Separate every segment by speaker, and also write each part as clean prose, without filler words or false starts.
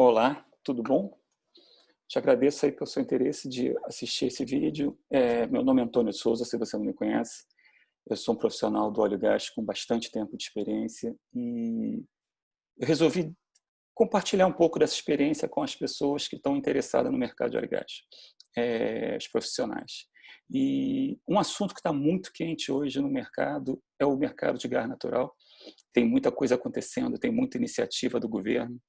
Speaker 1: Olá, tudo bom? Te agradeço aí pelo seu interesse de assistir esse vídeo. Meu nome é Antônio Souza, se você não me conhece. Eu sou um profissional do óleo e gás com bastante tempo de experiência e eu resolvi compartilhar um pouco dessa experiência com as pessoas que estão interessadas no mercado de óleo e gás, os profissionais. E um assunto que está muito quente hoje no mercado é o mercado de gás natural. Tem muita coisa acontecendo, tem muita iniciativa do governo.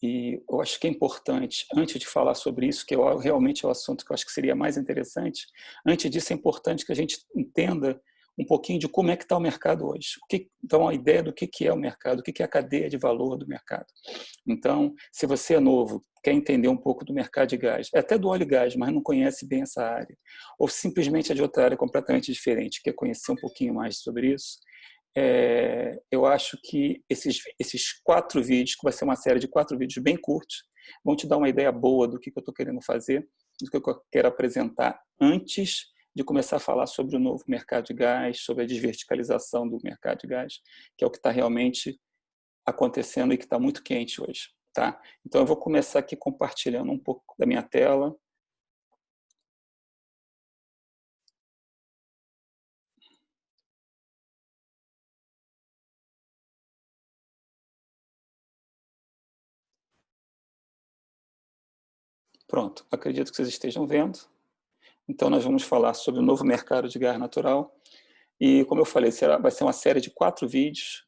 Speaker 1: E eu acho que é importante, antes de falar sobre isso, que realmente é o assunto que eu acho que seria mais interessante, antes disso é importante que a gente entenda um pouquinho de como é que está o mercado hoje. Então, a ideia do que é o mercado, o que é a cadeia de valor do mercado. Então, se você é novo, quer entender um pouco do mercado de gás, até do óleo e gás, mas não conhece bem essa área, ou simplesmente é de outra área completamente diferente, quer conhecer um pouquinho mais sobre isso, eu acho que esses 4 vídeos, que vai ser uma série de 4 vídeos bem curtos, vão te dar uma ideia boa do que eu estou querendo fazer, do que eu quero apresentar antes de começar a falar sobre o novo mercado de gás, sobre a desverticalização do mercado de gás, que é o que está realmente acontecendo e que está muito quente hoje. Tá? Então, eu vou começar aqui compartilhando um pouco da minha tela. Pronto, acredito que vocês estejam vendo. Então, nós vamos falar sobre o novo mercado de gás natural. E, como eu falei, vai ser uma série de 4 vídeos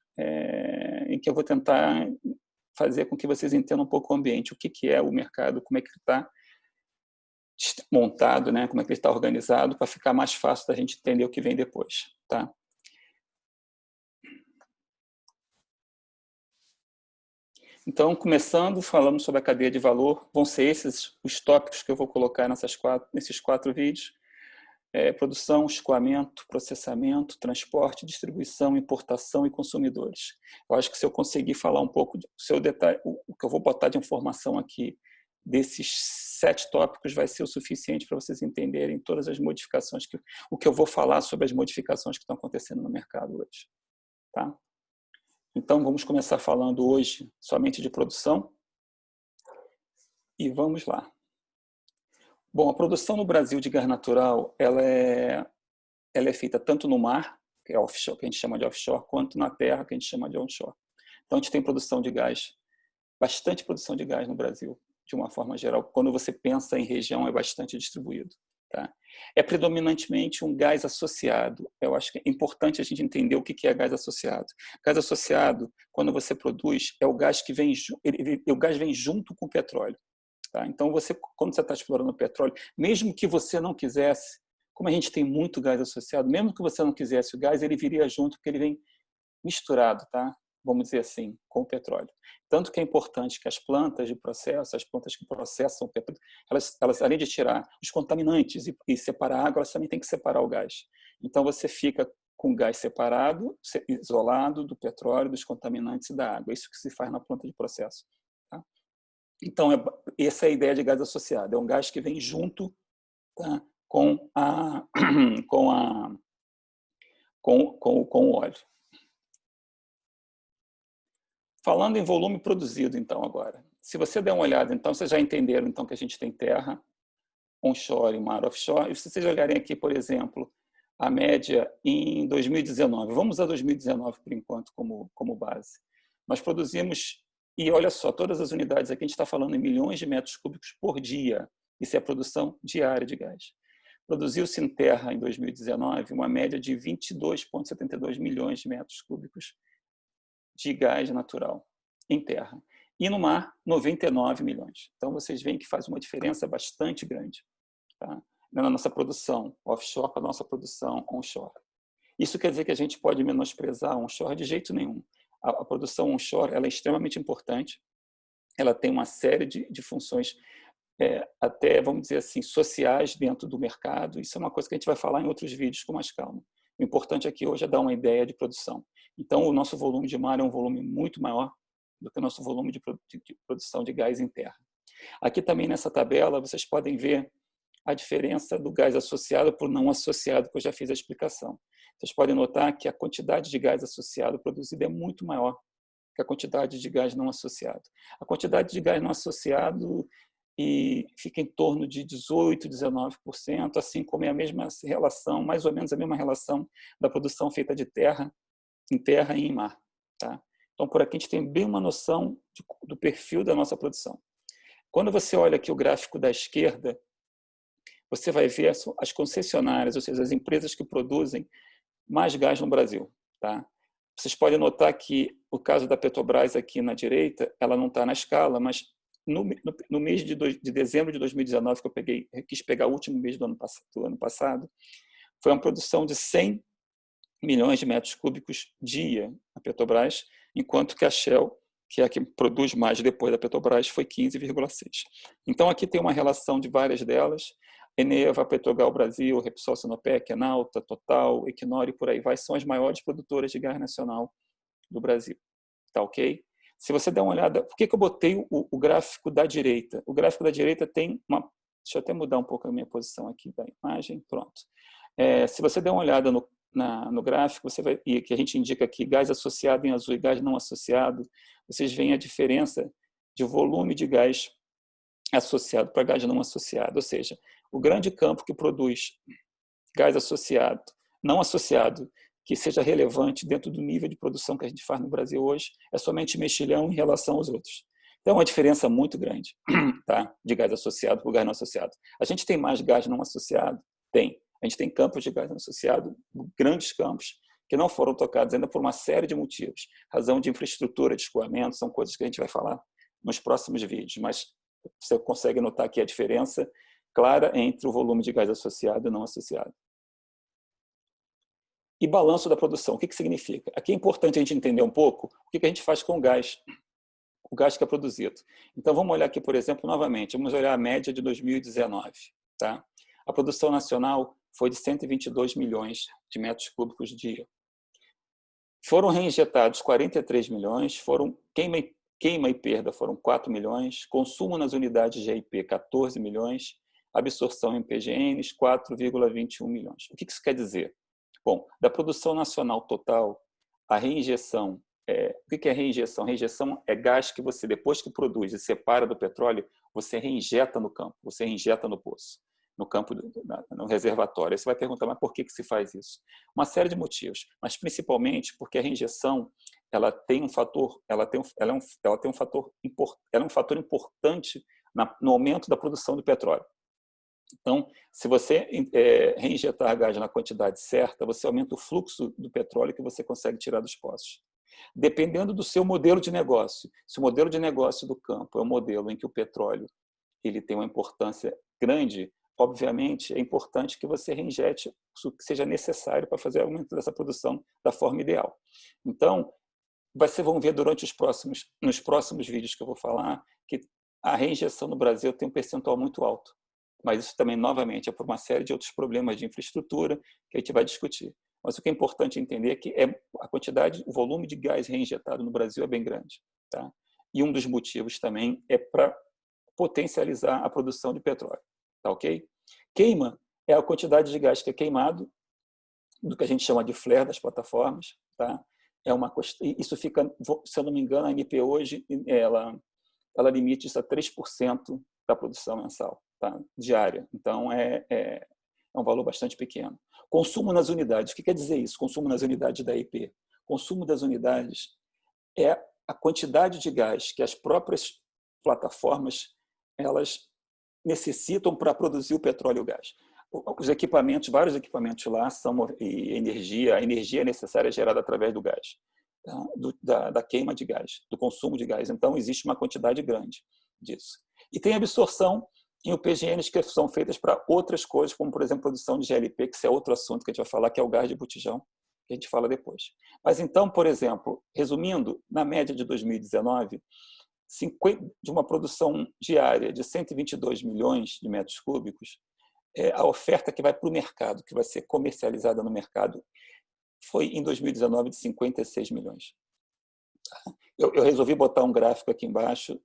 Speaker 1: em que eu vou tentar fazer com que vocês entendam um pouco o ambiente, o que é o mercado, como é que ele está montado, né? Como é que ele está organizado, para ficar mais fácil da gente entender o que vem depois. Tá? Então, começando, falando sobre a cadeia de valor, vão ser esses os tópicos que eu vou colocar nesses 4 vídeos. Produção, escoamento, processamento, transporte, distribuição, importação e consumidores. Eu acho que se eu conseguir falar um pouco do seu detalhe, o que eu vou botar de informação aqui desses 7 tópicos vai ser o suficiente para vocês entenderem todas as modificações, o que eu vou falar sobre as modificações que estão acontecendo no mercado hoje. Tá? Então, vamos começar falando hoje somente de produção. E vamos lá. Bom, a produção no Brasil de gás natural, ela é feita tanto no mar, que é offshore, que a gente chama de offshore, quanto na terra, que a gente chama de onshore. Então, a gente tem produção de gás, bastante produção de gás no Brasil, de uma forma geral. Quando você pensa em região, é bastante distribuído. Tá? É predominantemente um gás associado. Eu acho que é importante a gente entender o que é gás associado. Gás associado, quando você produz, é o gás que vem, o gás vem junto com o petróleo. Tá? Então, quando você está explorando o petróleo, mesmo que você não quisesse, como a gente tem muito gás associado, mesmo que você não quisesse o gás, ele viria junto, porque ele vem misturado, tá? Vamos dizer assim, com o petróleo. Tanto que é importante que as plantas de processo, as plantas que processam o petróleo, elas além de tirar os contaminantes e separar a água, elas também têm que separar o gás. Então, você fica com o gás separado, isolado do petróleo, dos contaminantes e da água. É isso que se faz na planta de processo. Tá? Então, essa é a ideia de gás associado. É um gás que vem junto, tá, com o óleo. Falando em volume produzido, então, agora. Se você der uma olhada, então, vocês já entenderam então, que a gente tem terra, onshore e mar offshore. E se vocês olharem aqui, por exemplo, a média em 2019. Vamos a 2019, por enquanto, como base. Nós produzimos, e olha só, todas as unidades aqui, a gente está falando em milhões de metros cúbicos por dia. Isso é a produção diária de gás. Produziu-se em terra, em 2019, uma média de 22,72 milhões de metros cúbicos de gás natural em terra. E no mar, 99 milhões. Então, vocês veem que faz uma diferença bastante grande, tá? Na nossa produção offshore para a nossa produção onshore. Isso quer dizer que a gente pode menosprezar a onshore de jeito nenhum. A produção onshore ela é extremamente importante, ela tem uma série de funções, até, vamos dizer assim, sociais dentro do mercado. Isso é uma coisa que a gente vai falar em outros vídeos com mais calma. O importante aqui hoje é dar uma ideia de produção. Então, o nosso volume de mar é um volume muito maior do que o nosso volume de produção de gás em terra. Aqui também nessa tabela, vocês podem ver a diferença do gás associado por não associado, que eu já fiz a explicação. Vocês podem notar que a quantidade de gás associado produzido é muito maior que é a quantidade de gás não associado. A quantidade de gás não associado fica em torno de 18%, 19%, assim como é a mesma relação, mais ou menos a mesma relação da produção feita em terra e em mar. Tá? Então, por aqui a gente tem bem uma noção do perfil da nossa produção. Quando você olha aqui o gráfico da esquerda, você vai ver as concessionárias, ou seja, as empresas que produzem mais gás no Brasil. Tá? Vocês podem notar que o caso da Petrobras aqui na direita, ela não está na escala, mas no mês de dezembro de 2019, que eu quis pegar o último mês do ano passado, foi uma produção de 100 milhões de metros cúbicos dia na Petrobras, enquanto que a Shell, que é a que produz mais depois da Petrobras, foi 15,6. Então, aqui tem uma relação de várias delas. Eneva, Petrogal Brasil, Repsol, Sinopec, Enalta, Total, Equinor e por aí vai, são as maiores produtoras de gás nacional do Brasil. Tá ok? Se você der uma olhada, por que eu botei o gráfico da direita? O gráfico da direita tem uma... Deixa eu até mudar um pouco a minha posição aqui da imagem. Pronto. Se você der uma olhada no gráfico, você vai, e que a gente indica aqui gás associado em azul e gás não associado, vocês veem a diferença de volume de gás associado para gás não associado. Ou seja, o grande campo que produz gás associado, não associado, que seja relevante dentro do nível de produção que a gente faz no Brasil hoje, é somente mexilhão em relação aos outros. Então, é uma diferença muito grande, tá? De gás associado para o gás não associado. A gente tem mais gás não associado? Tem. A gente tem campos de gás não associado, grandes campos, que não foram tocados ainda por uma série de motivos. Razão de infraestrutura, de escoamento, são coisas que a gente vai falar nos próximos vídeos, mas você consegue notar aqui a diferença clara entre o volume de gás associado e não associado. E balanço da produção, o que significa? Aqui é importante a gente entender um pouco o que a gente faz com o gás que é produzido. Então, vamos olhar aqui, por exemplo, novamente, vamos olhar a média de 2019. Tá? A produção nacional foi de 122 milhões de metros cúbicos dia. Foram reinjetados 43 milhões, queima e perda foram 4 milhões, consumo nas unidades de IP 14 milhões, absorção em PGNs 4,21 milhões. O que isso quer dizer? Bom, da produção nacional total, a reinjeção, o que é reinjeção? Reinjeção é gás que você, depois que produz e separa do petróleo, você reinjeta no campo, você reinjeta no poço, no campo, no reservatório. Aí você vai perguntar, mas por que se faz isso? Uma série de motivos, mas principalmente porque a reinjeção ela tem um fator, ela é um fator importante no aumento da produção do petróleo. Então, se você reinjetar gás na quantidade certa, você aumenta o fluxo do petróleo que você consegue tirar dos poços. Dependendo do seu modelo de negócio, se o modelo de negócio do campo é um modelo em que o petróleo ele tem uma importância grande, obviamente é importante que você reinjete o que seja necessário para fazer o aumento dessa produção da forma ideal. Então, vocês vão ver nos próximos vídeos que eu vou falar que a reinjeção no Brasil tem um percentual muito alto. Mas isso também, novamente, é por uma série de outros problemas de infraestrutura que a gente vai discutir. Mas o que é importante entender é que a quantidade, o volume de gás reinjetado no Brasil é bem grande. Tá? E um dos motivos também é para potencializar a produção de petróleo. Tá ok? Queima é a quantidade de gás que é queimado, do que a gente chama de flare das plataformas. Tá? Isso fica, se eu não me engano, a ANP hoje, ela limita isso a 3% da produção mensal, tá? Diária. Então, é um valor bastante pequeno. Consumo nas unidades. O que quer dizer isso? Consumo nas unidades da IP. Consumo das unidades é a quantidade de gás que as próprias plataformas elas necessitam para produzir o petróleo e o gás. Os equipamentos, vários equipamentos lá são a energia necessária é gerada através do gás, tá? da queima de gás, do consumo de gás. Então, existe uma quantidade grande disso. E tem absorção em UPGNs que são feitas para outras coisas, como, por exemplo, produção de GLP, que é outro assunto que a gente vai falar, que é o gás de botijão, que a gente fala depois. Mas então, por exemplo, resumindo, na média de 2019, de uma produção diária de 122 milhões de metros cúbicos, a oferta que vai para o mercado, que vai ser comercializada no mercado, foi em 2019 de 56 milhões. Eu resolvi botar um gráfico aqui embaixo,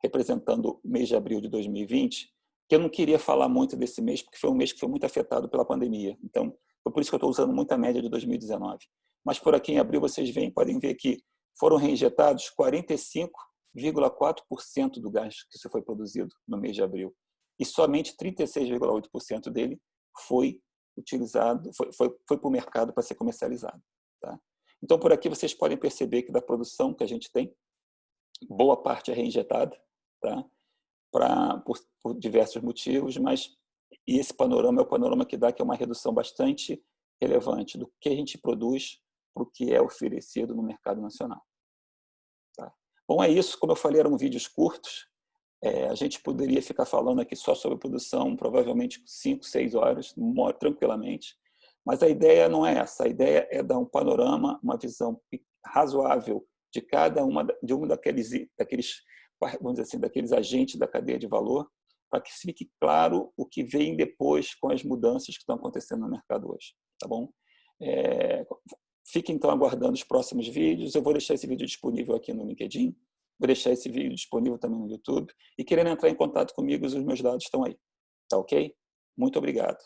Speaker 1: representando o mês de abril de 2020, que eu não queria falar muito desse mês, porque foi um mês que foi muito afetado pela pandemia. Então, foi por isso que eu estou usando muita média de 2019. Mas por aqui em abril vocês podem ver que foram reinjetados 45,4% do gás que se foi produzido no mês de abril. E somente 36,8% dele foi utilizado, foi para o mercado para ser comercializado. Tá? Então, por aqui vocês podem perceber que da produção que a gente tem, boa parte é reinjetada, tá? por diversos motivos, mas esse panorama é o panorama que dá, que é uma redução bastante relevante do que a gente produz para o que é oferecido no mercado nacional. Tá? Bom, é isso. Como eu falei, eram vídeos curtos. A gente poderia ficar falando aqui só sobre produção, provavelmente 5, 6 horas, tranquilamente. Mas a ideia não é essa. A ideia é dar um panorama, uma visão razoável de cada um daqueles, vamos dizer assim, daqueles agentes da cadeia de valor, para que fique claro o que vem depois com as mudanças que estão acontecendo no mercado hoje. Tá bom? Fique então aguardando os próximos vídeos. Eu vou deixar esse vídeo disponível aqui no LinkedIn. Vou deixar esse vídeo disponível também no YouTube. E querendo entrar em contato comigo, os meus dados estão aí. Tá ok? Muito obrigado.